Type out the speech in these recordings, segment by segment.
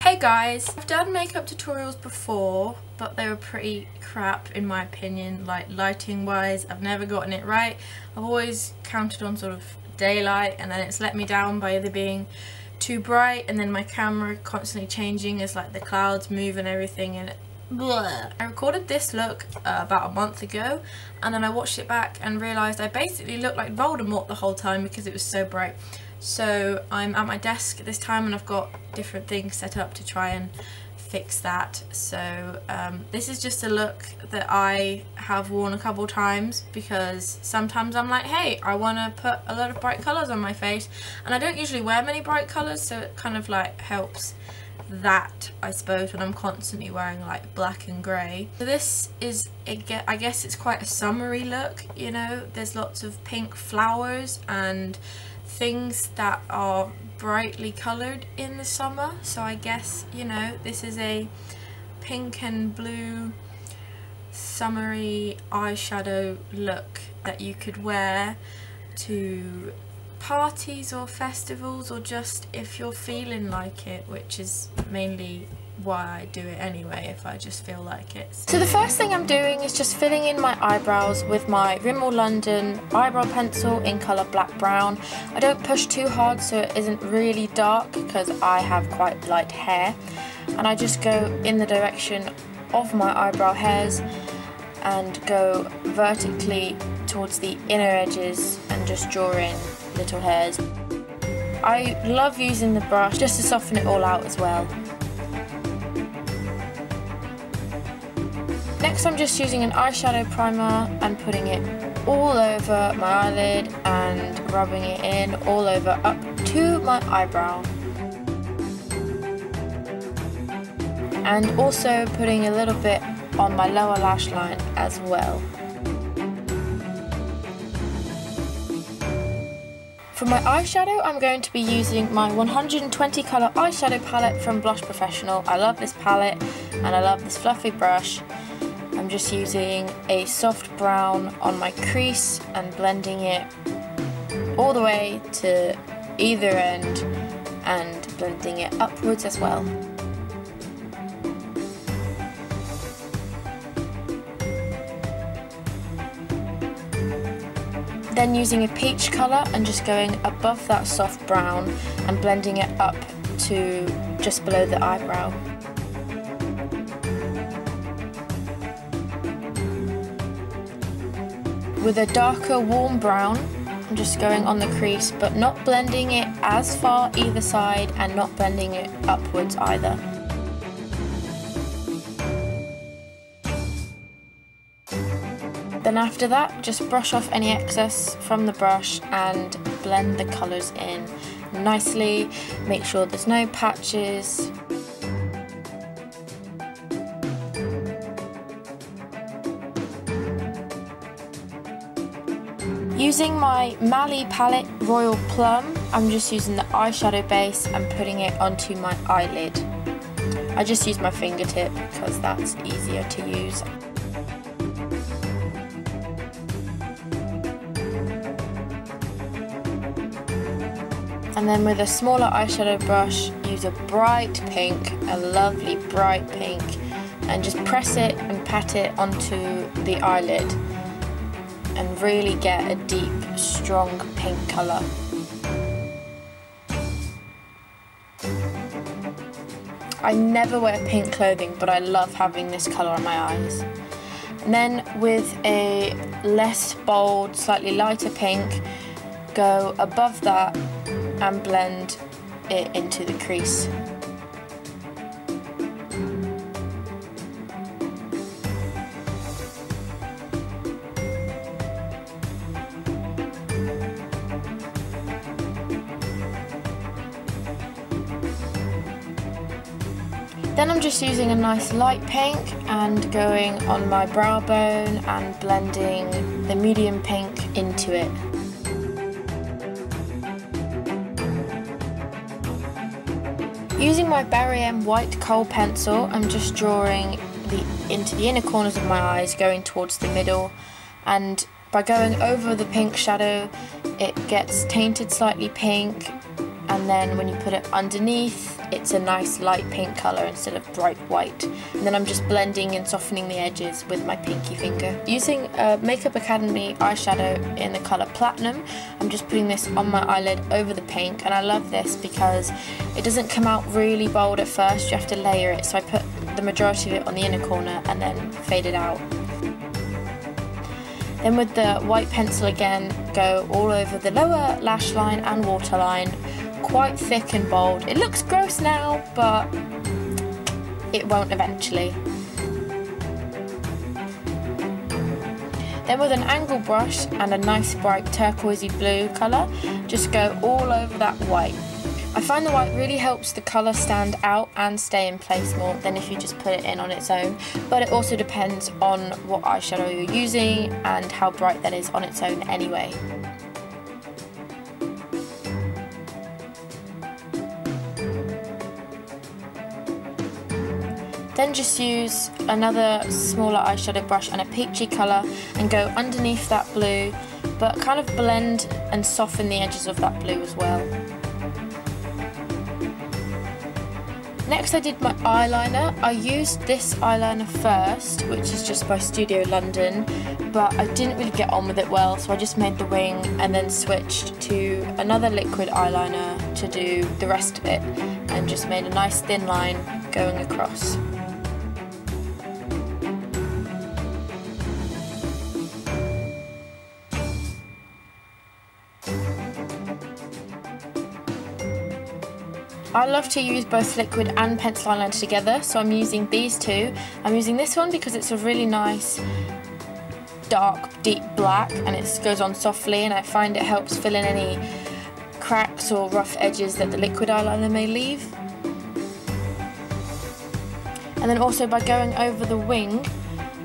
Hey guys, I've done makeup tutorials before, but they were pretty crap in my opinion, like lighting wise. I've never gotten it right. I've always counted on sort of daylight and then it's let me down by either being too bright and then my camera constantly changing as like the clouds move and everything, and bleh. I recorded this look about a month ago and then I watched it back and realised I basically looked like Voldemort the whole time because it was so bright. So I'm at my desk this time and I've got different things set up to try and fix that. So this is just a look that I have worn a couple times because sometimes I'm like, hey, I want to put a lot of bright colours on my face, and I don't usually wear many bright colours, so it kind of like helps that, I suppose, when I'm constantly wearing like black and grey. So this is, I guess it's quite a summery look, you know, there's lots of pink flowers and things that are brightly coloured in the summer, so I guess, you know, this is a pink and blue summery eyeshadow look that you could wear to parties or festivals, or just if you're feeling like it, which is mainly why I do it anyway, if I just feel like it. So the first thing I'm doing is just filling in my eyebrows with my Rimmel London eyebrow pencil in colour black brown. I don't push too hard so it isn't really dark because I have quite light hair, and I just go in the direction of my eyebrow hairs and go vertically towards the inner edges and just draw in little hairs. I love using the brush just to soften it all out as well. Next I'm just using an eyeshadow primer and putting it all over my eyelid and rubbing it in all over up to my eyebrow. And also putting a little bit on my lower lash line as well. For my eyeshadow, I'm going to be using my 120 colour eyeshadow palette from Blush Professional. I love this palette and I love this fluffy brush. I'm just using a soft brown on my crease and blending it all the way to either end and blending it upwards as well. Then using a peach colour and just going above that soft brown and blending it up to just below the eyebrow. With a darker warm brown, I'm just going on the crease but not blending it as far either side and not blending it upwards either. Then after that, just brush off any excess from the brush and blend the colours in nicely. Make sure there's no patches. Using my Mali palette Royal Plum, I'm just using the eyeshadow base and putting it onto my eyelid. I just use my fingertip because that's easier to use. And then with a smaller eyeshadow brush, use a bright pink, a lovely bright pink, and just press it and pat it onto the eyelid and really get a deep, strong pink colour. I never wear pink clothing, but I love having this colour on my eyes. And then with a less bold, slightly lighter pink, go above that and blend it into the crease. Then I'm just using a nice light pink and going on my brow bone and blending the medium pink into it. Using my Barry M white kohl pencil, I'm just drawing into the inner corners of my eyes, going towards the middle, and by going over the pink shadow, it gets tainted slightly pink and then when you put it underneath, it's a nice light pink colour instead of bright white. And then I'm just blending and softening the edges with my pinky finger. Using Makeup Academy eyeshadow in the colour Platinum, I'm just putting this on my eyelid over the pink, and I love this because it doesn't come out really bold at first, you have to layer it, so I put the majority of it on the inner corner and then fade it out. Then with the white pencil again, go all over the lower lash line and waterline, quite thick and bold. It looks gross now, but it won't eventually. Then with an angle brush and a nice bright turquoisey blue colour, just go all over that white. I find the white really helps the colour stand out and stay in place more than if you just put it in on its own, but it also depends on what eyeshadow you're using and how bright that is on its own anyway. Then just use another smaller eyeshadow brush and a peachy colour and go underneath that blue, but kind of blend and soften the edges of that blue as well. Next I did my eyeliner. I used this eyeliner first, which is just by Studio London, but I didn't really get on with it well, so I just made the wing and then switched to another liquid eyeliner to do the rest of it, and just made a nice thin line going across. I love to use both liquid and pencil eyeliner together, so I'm using these two. I'm using this one because it's a really nice dark deep black and it goes on softly, and I find it helps fill in any cracks or rough edges that the liquid eyeliner may leave. And then also by going over the wing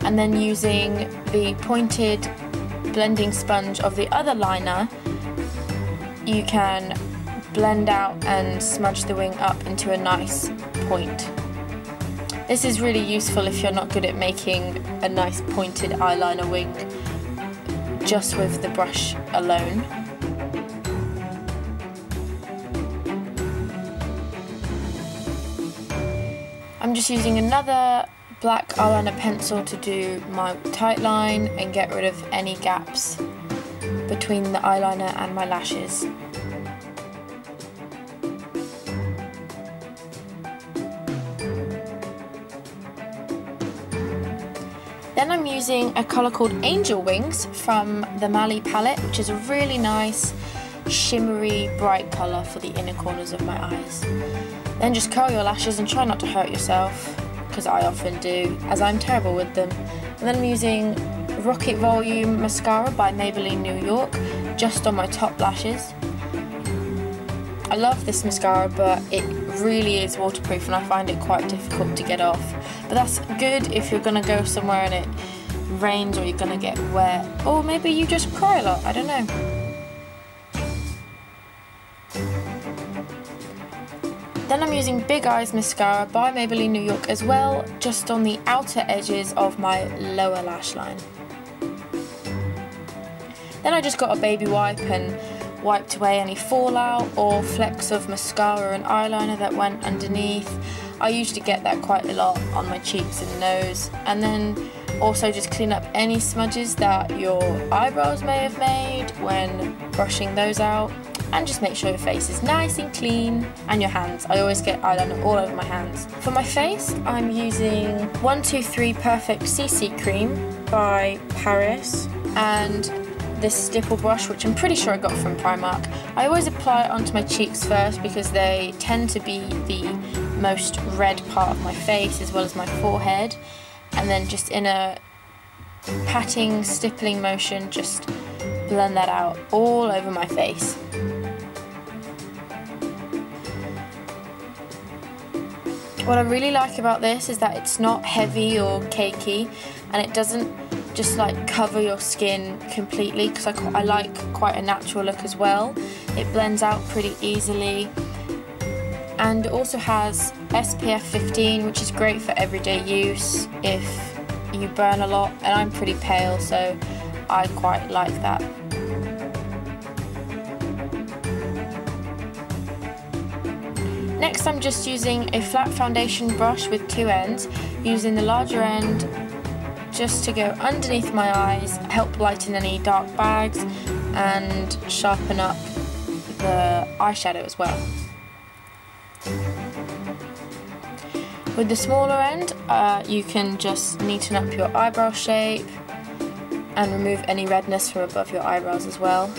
and then using the pointed blending sponge of the other liner, you can blend out and smudge the wing up into a nice point. This is really useful if you're not good at making a nice pointed eyeliner wing just with the brush alone. I'm just using another black eyeliner pencil to do my tight line and get rid of any gaps between the eyeliner and my lashes. Then I'm using a colour called Angel Wings from the Mali palette, which is a really nice shimmery bright colour for the inner corners of my eyes. Then just curl your lashes and try not to hurt yourself, because I often do, as I'm terrible with them. And then I'm using Rocket Volume Mascara by Maybelline New York just on my top lashes. I love this mascara, but it really is waterproof and I find it quite difficult to get off. But that's good if you're going to go somewhere and it rains or you're going to get wet, or maybe you just cry a lot, I don't know. Then I'm using Big Eyes Mascara by Maybelline New York as well, just on the outer edges of my lower lash line. Then I just got a baby wipe and wiped away any fallout or flecks of mascara and eyeliner that went underneath. I usually get that quite a lot on my cheeks and nose. And then also just clean up any smudges that your eyebrows may have made when brushing those out. And just make sure your face is nice and clean, and your hands. I always get eyeliner all over my hands. For my face, I'm using 123 Perfect CC Cream by Paris, and this stipple brush, which I'm pretty sure I got from Primark. I always apply it onto my cheeks first because they tend to be the most red part of my face, as well as my forehead, and then just in a patting, stippling motion, just blend that out all over my face. What I really like about this is that it's not heavy or cakey, and it doesn't just like cover your skin completely, because I like quite a natural look as well. It blends out pretty easily, and it also has SPF 15, which is great for everyday use if you burn a lot, and I'm pretty pale, so I quite like that. Next I'm just using a flat foundation brush with two ends, using the larger end just to go underneath my eyes, help lighten any dark bags and sharpen up the eyeshadow as well. With the smaller end, you can just neaten up your eyebrow shape and remove any redness from above your eyebrows as well.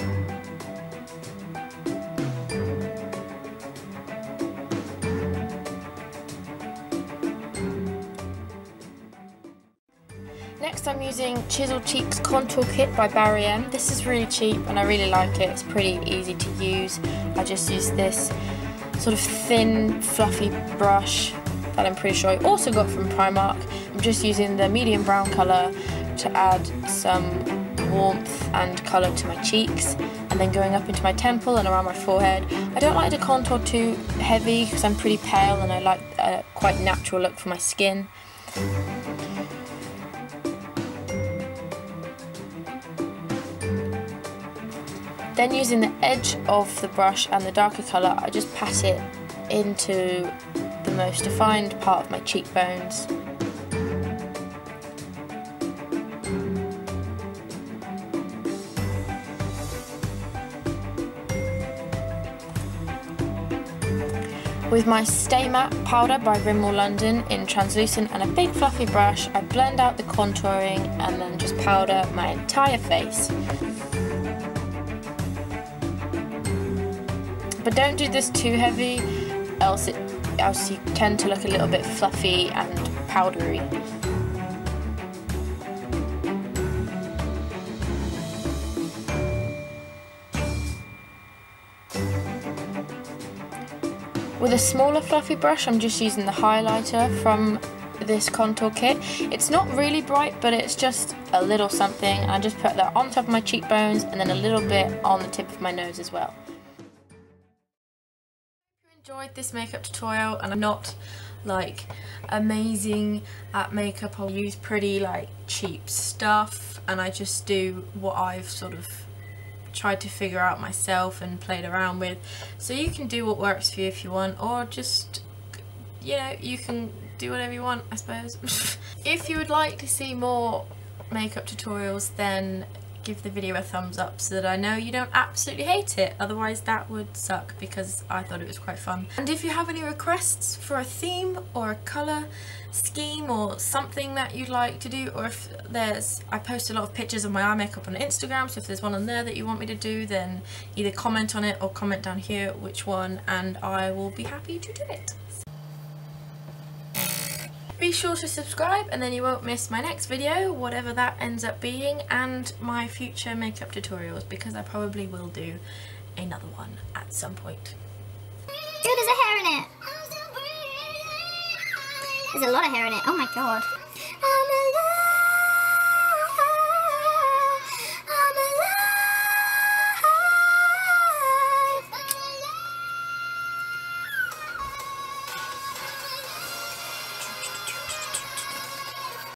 Next I'm using Chisel Cheeks Contour Kit by Barry M. This is really cheap and I really like it. It's pretty easy to use. I just use this sort of thin, fluffy brush that I'm pretty sure I also got from Primark. I'm just using the medium brown colour to add some warmth and colour to my cheeks, and then going up into my temple and around my forehead. I don't like to contour too heavy because I'm pretty pale and I like a quite natural look for my skin. Then using the edge of the brush and the darker colour, I just pat it into the most defined part of my cheekbones. With my Stay Matte powder by Rimmel London in translucent and a big fluffy brush, I blend out the contouring and then just powder my entire face. But don't do this too heavy, else you tend to look a little bit fluffy and powdery. With a smaller fluffy brush, I'm just using the highlighter from this contour kit. It's not really bright, but it's just a little something. I just put that on top of my cheekbones and then a little bit on the tip of my nose as well. Enjoyed this makeup tutorial, and I'm not like amazing at makeup. I'll use pretty like cheap stuff and I just do what I've sort of tried to figure out myself and played around with. So you can do what works for you if you want, or just, you know, you can do whatever you want, I suppose. If you would like to see more makeup tutorials, then give the video a thumbs up so that I know you don't absolutely hate it, otherwise that would suck because I thought it was quite fun. And if you have any requests for a theme or a colour scheme or something that you'd like to do, or if there's, I post a lot of pictures of my eye makeup on Instagram, so if there's one on there that you want me to do, then either comment on it or comment down here which one and I will be happy to do it. Be sure to subscribe and then you won't miss my next video, whatever that ends up being, and my future makeup tutorials, because I probably will do another one at some point. Dude, there's a hair in it. There's a lot of hair in it. Oh my god.